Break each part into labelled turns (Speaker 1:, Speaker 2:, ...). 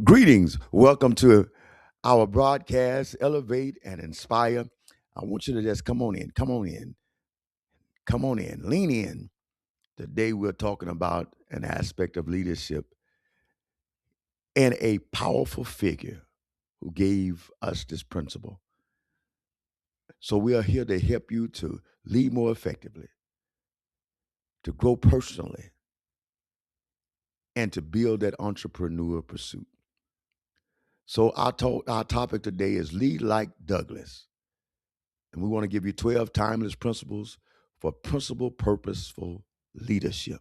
Speaker 1: Greetings. Welcome to our broadcast, Elevate and Inspire. I want you to just come on in, lean in. Today, we're talking about an aspect of leadership and a powerful figure who gave us this principle. So, we are here to help you to lead more effectively, to grow personally, and to build that entrepreneur pursuit. So, our topic today is Lead Like Douglas. And we want to give you 12 timeless principles for purposeful leadership.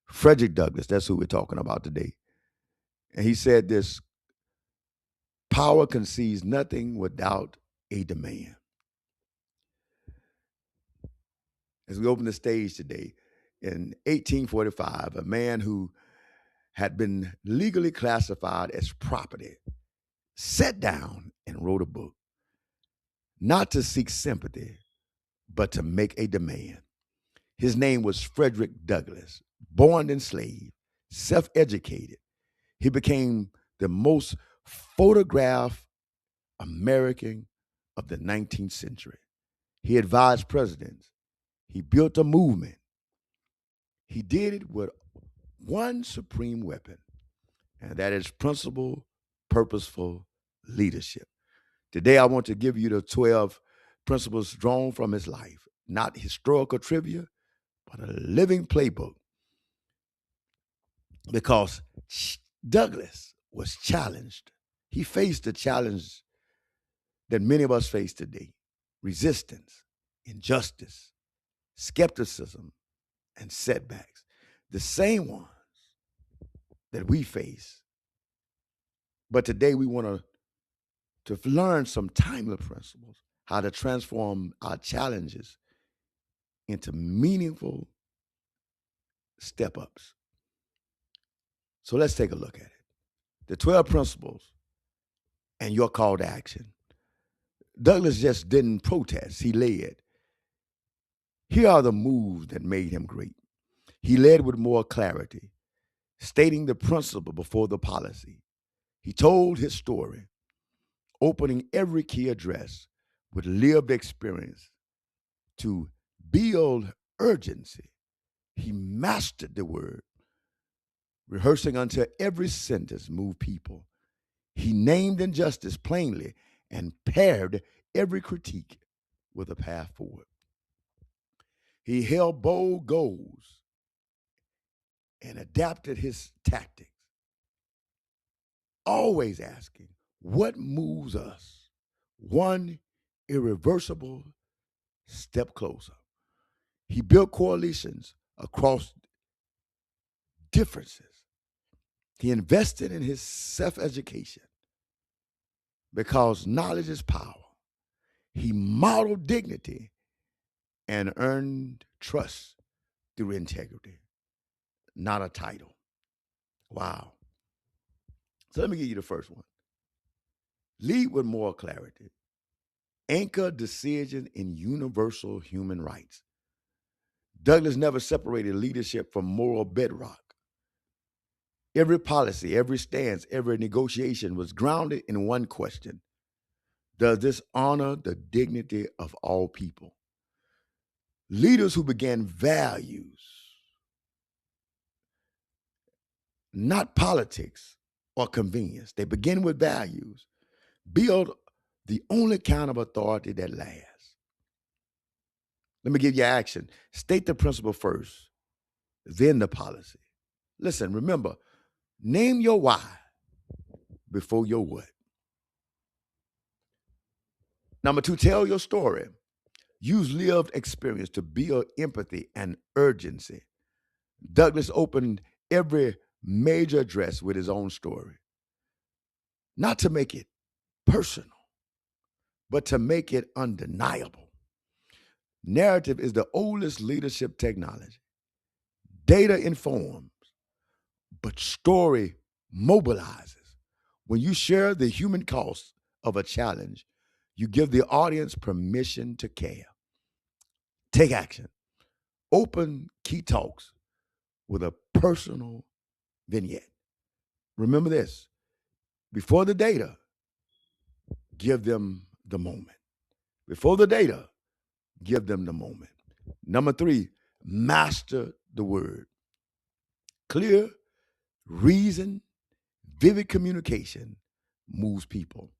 Speaker 1: Frederick Douglass, that's who we're talking about today. And he said this: power concedes nothing without a demand. As we open the stage today, in 1845, a man who had been legally classified as property sat down and wrote a book, not to seek sympathy, but to make a demand. His name was Frederick Douglass, born enslaved, self educated. He became the most photographed American of the 19th century. He advised presidents. He built a movement. He did it with one supreme weapon, and that is principle, purposeful leadership. Today, I want to give you the 12 principles drawn from his life, not historical trivia, but a living playbook, because Douglas was challenged. He faced the challenge that many of us face today: resistance, injustice, skepticism, and setbacks. The same ones that we face. But today we want to learn some timely principles, how to transform our challenges into meaningful step ups. So let's take a look at it. The 12 principles and your call to action. Douglas just didn't protest, he led. Here are the moves that made him great. He led with more clarity, stating the principle before the policy. He told his story, opening every key address with lived experience to build urgency. He mastered the word, rehearsing until every sentence moved people. He named injustice plainly and paired every critique with a path forward. He held bold goals and adapted his tactics, always asking, what moves us one irreversible step closer? He built coalitions across differences. He invested in his self education because knowledge is power. He modeled dignity and earned trust through integrity, not a title. Wow. So let me give you the first one: lead with moral clarity, anchor decision in universal human rights. Douglas never separated leadership from moral bedrock. Every policy, every stance, every negotiation was grounded in one question: does this honor the dignity of all people? Leaders who began values, not politics or convenience, they begin with values, build the only kind of authority that lasts. Let me give you action. State the principle first, then the policy. Listen, remember, name your why before your what. Number two, tell your story. Use lived experience to build empathy and urgency. Douglas opened every major address with his own story, not to make it personal, but to make it undeniable. Narrative is the oldest leadership technology. Data informs, but story mobilizes. When you share the human cost of a challenge, you give the audience permission to care. Take action. Open key talks with a personal vignette. Remember this: before the data, give them the moment. Before the data, give them the moment. Number three, master the word. Clear, reason, vivid communication moves people.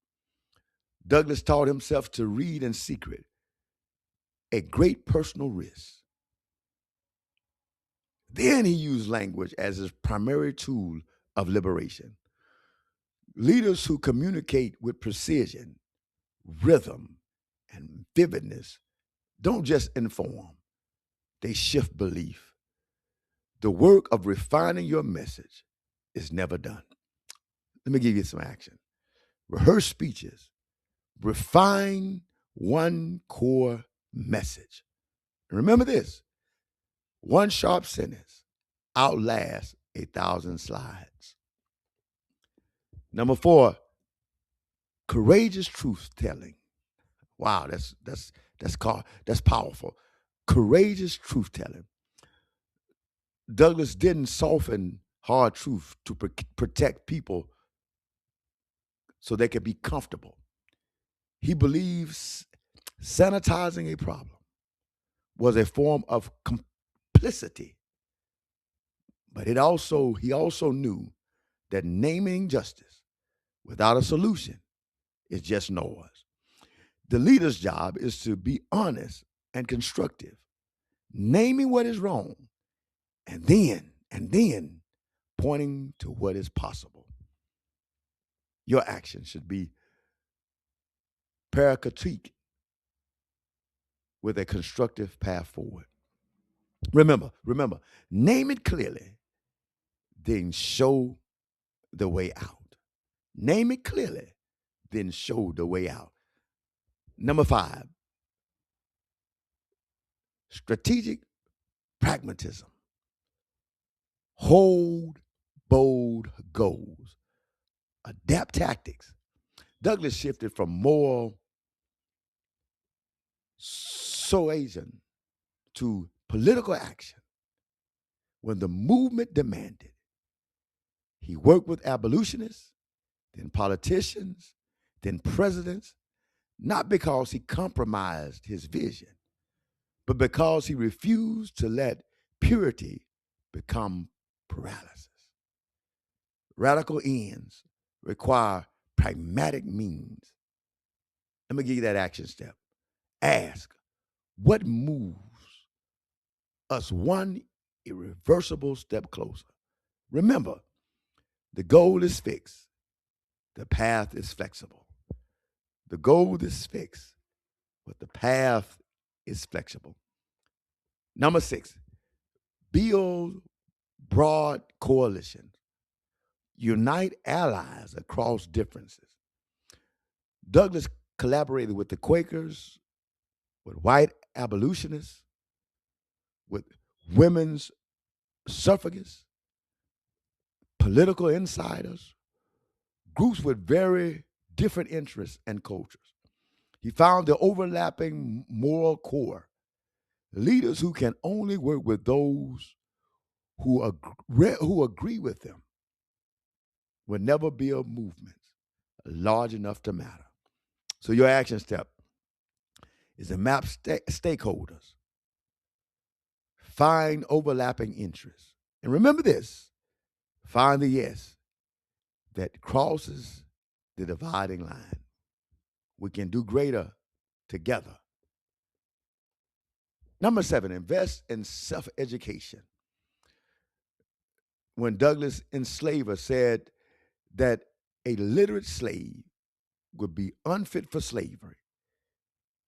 Speaker 1: Douglas taught himself to read in secret, a great personal risk. Then he used language as his primary tool of liberation. Leaders who communicate with precision, rhythm, and vividness don't just inform, they shift belief. The work of refining your message is never done. Let me give you some action. Rehearse speeches, refine one core message. And remember this: one sharp sentence outlasts 1,000 slides. Number four, courageous truth telling. Wow, that's powerful. Courageous truth telling. Douglas didn't soften hard truth to protect people so they could be comfortable. He believes sanitizing a problem was a form of complicity, but he also knew that naming justice without a solution is just noise. The leader's job is to be honest and constructive, naming what is wrong, and then pointing to what is possible. Your action should be paracatique with a constructive path forward. Remember, name it clearly, then show the way out. Name it clearly, then show the way out. Number five, strategic pragmatism. Hold bold goals. Adapt tactics. Douglas shifted from moral suasion to political action when the movement demanded. He worked with abolitionists, then politicians, then presidents, not because he compromised his vision, but because he refused to let purity become paralysis. Radical ends require pragmatic means. Let me give you that action step. Ask, what moves us one irreversible step closer? Remember, the goal is fixed, the path is flexible. The goal is fixed, but the path is flexible. Number six, build broad coalitions. Unite allies across differences. Douglas collaborated with the Quakers, with white abolitionists, with women's suffragists, political insiders, groups with very different interests and cultures. He found the overlapping moral core, leaders who can only work with those who agree with them will never build movements large enough to matter. So your action step is to map stakeholders, find overlapping interests, and remember this: find the yes that crosses the dividing line. We can do greater together. Number seven, invest in self education. When Douglas Enslaver said that a literate slave would be unfit for slavery,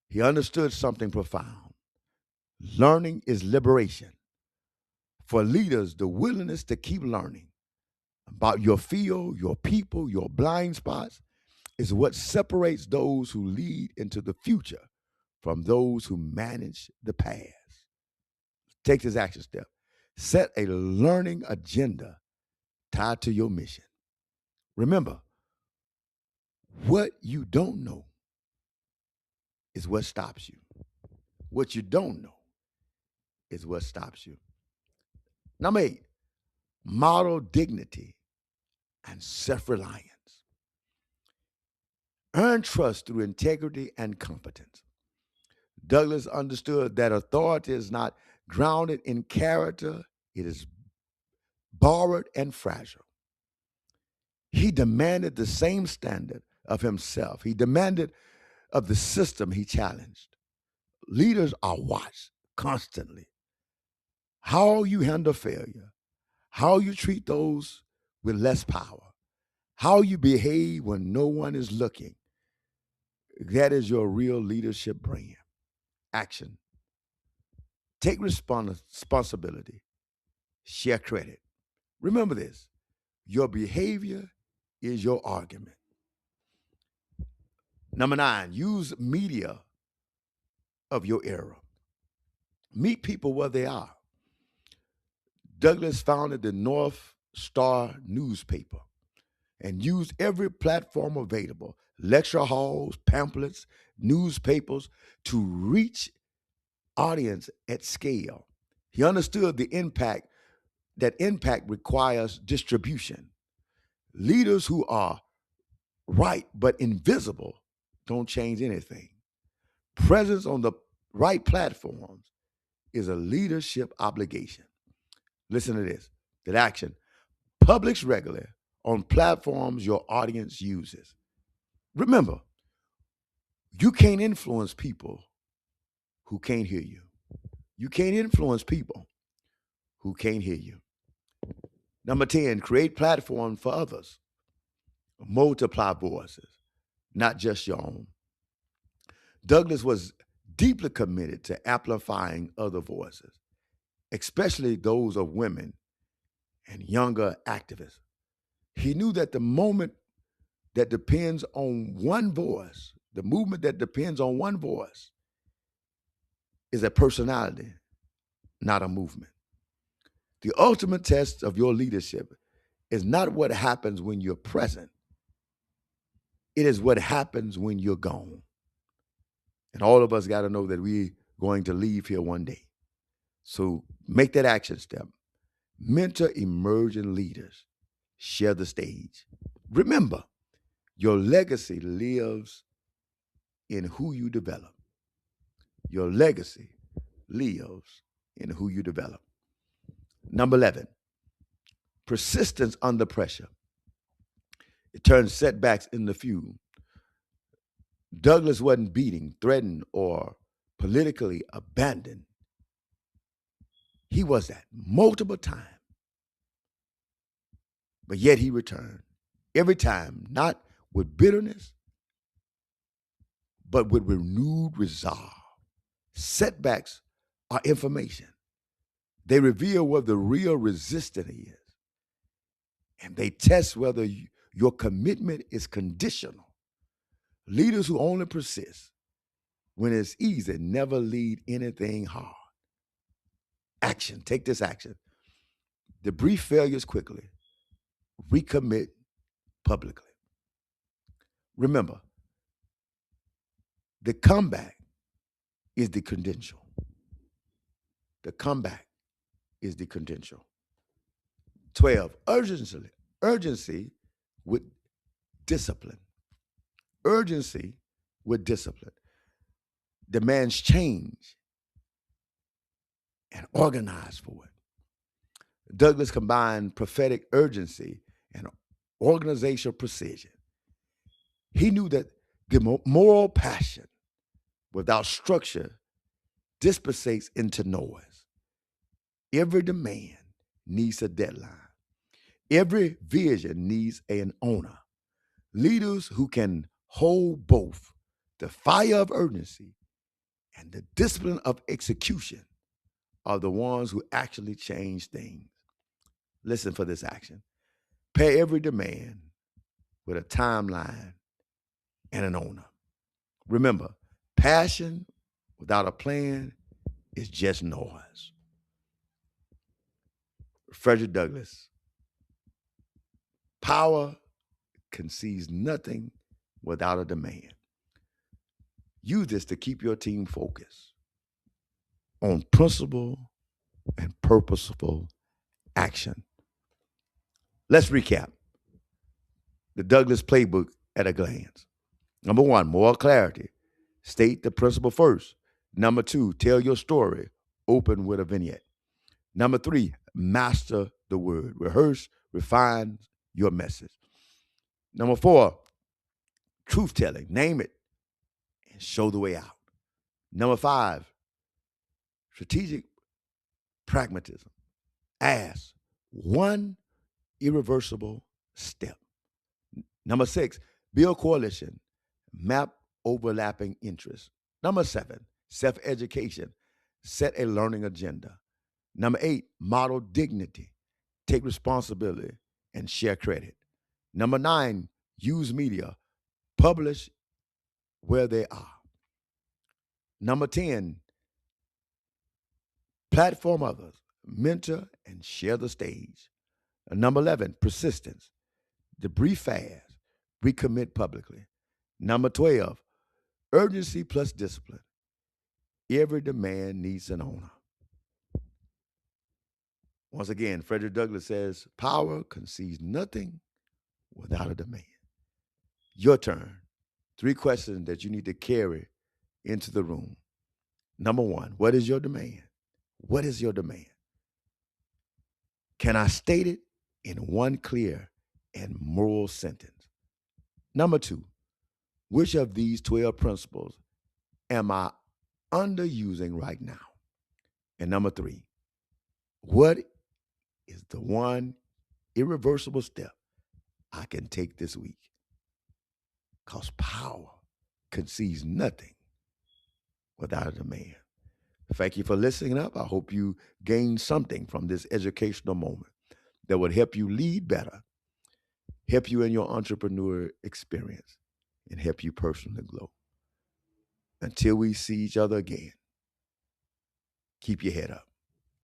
Speaker 1: he understood something profound. Learning is liberation. For leaders, the willingness to keep learning about your field, your people, your blind spots is what separates those who lead into the future from those who manage the past. Take this action step. Set a learning agenda tied to your mission. Remember, what you don't know is what stops you. What you don't know is what stops you. Number eight, model dignity and self reliance. Earn trust through integrity and competence. Douglas understood that authority is not grounded in character, it is borrowed and fragile. He demanded the same standard of himself, he demanded of the system he challenged. Leaders are watched constantly. How you handle failure, how you treat those with less power, how you behave when no one is looking. That is your real leadership brand. Action. Take responsibility. Share credit. Remember this, your behavior is your argument. Number nine, use media of your era. Meet people where they are. Douglas founded the North Star newspaper and used every platform available, lecture halls, pamphlets, newspapers, to reach audience at scale. He understood the impact that impact requires distribution. Leaders who are right but invisible don't change anything. Presence on the right platforms is a leadership obligation. Listen to this. That action. Publish regularly on platforms your audience uses. Remember, you can't influence people who can't hear you. You can't influence people who can't hear you. Number 10, create platforms for others. Multiply voices, not just your own. Douglas was deeply committed to amplifying other voices, especially those of women and younger activists. He knew that the moment that depends on one voice, the movement that depends on one voice, is a personality, not a movement. The ultimate test of your leadership is not what happens when you're present, it is what happens when you're gone. And all of us got to know that we're going to leave here one day. So make that action step. Mentor emerging leaders. Share the stage. Remember, your legacy lives in who you develop. Your legacy lives in who you develop. Number 11, persistence under pressure. It turns setbacks into fuel. Douglas wasn't beaten, threatened, or politically abandoned. He was that multiple times, but yet he returned. Every time, not with bitterness, but with renewed resolve. Setbacks are information. They reveal where the real resistance is, and they test whether your commitment is conditional. Leaders who only persist when it's easy never lead anything hard. Action. Take this action. Debrief failures quickly. Recommit publicly. Remember, the comeback is the credential. The comeback is the credential. 12, urgency with discipline. Urgency with discipline demands change and organize for it. Douglas combined prophetic urgency and organizational precision. He knew that the moral passion without structure dissipates into noise. Every demand needs a deadline. Every vision needs an owner. Leaders who can hold both the fire of urgency and the discipline of execution are the ones who actually change things. Listen for this action. Pair every demand with a timeline and an owner. Remember, passion without a plan is just noise. Frederick Douglass. Power concedes nothing without a demand. Use this to keep your team focused on principle and purposeful action. Let's recap. The Douglas playbook at a glance. Number one, more clarity. State the principle first. Number two, tell your story. Open with a vignette. Number three, master the word. Rehearse, refine your message. Number four, truth telling. Name it and show the way out. Number five, strategic pragmatism. Ask one irreversible step. Number six, build coalition. Map overlapping interests. Number seven, self education. Set a learning agenda. Number eight, model dignity. Take responsibility and share credit. Number nine, use media. Publish where they are. Number 10, platform others. Mentor and share the stage. And number 11, persistence. Debrief fast. Recommit publicly. Number 12, urgency plus discipline. Every demand needs an owner. Once again, Frederick Douglass says, power concedes nothing without a demand. Your turn. 3 questions that you need to carry into the room. Number one, what is your demand? What is your demand? Can I state it in one clear and moral sentence? Number two, which of these 12 principles am I underusing right now? And number three, what is the one irreversible step I can take this week? Because power concedes nothing without a demand. Thank you for listening up. I hope you gained something from this educational moment that would help you lead better, help you in your entrepreneur experience, and help you personally grow. Until we see each other again, keep your head up.